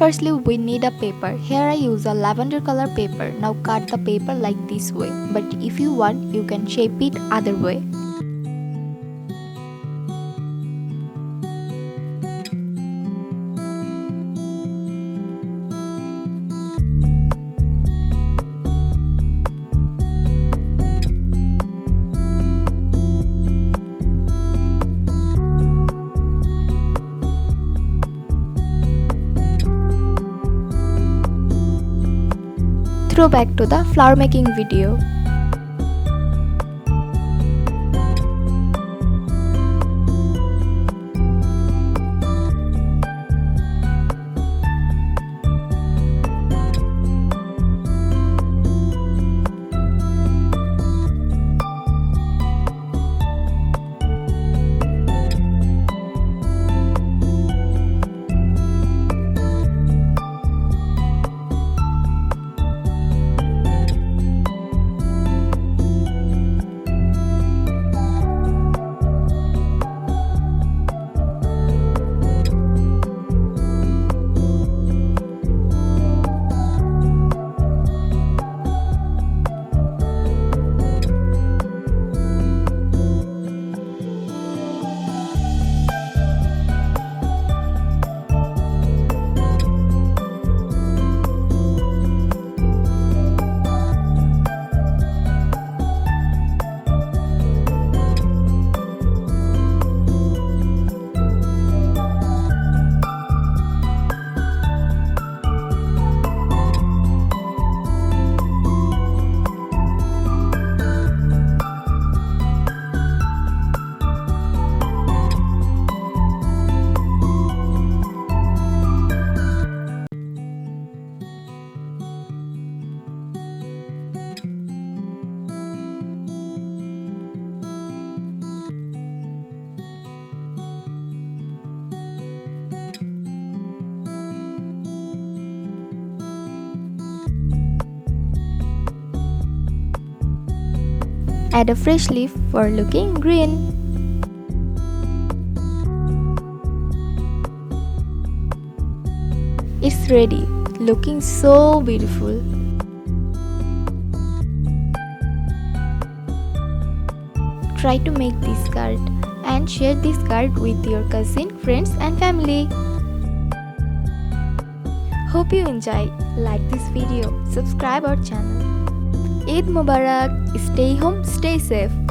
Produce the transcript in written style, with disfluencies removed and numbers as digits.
Firstly, we need a paper. Here I use a lavender color paper. Now cut the paper like this way, but if you want, you can shape it other way. Throw back to the flower making video. Add a fresh leaf for looking green. It's ready, looking so beautiful. Try to make this card and share this card with your cousin, friends and family. Hope you enjoy. Like this video, subscribe our channel. Eid Mubarak. Stay home, stay safe.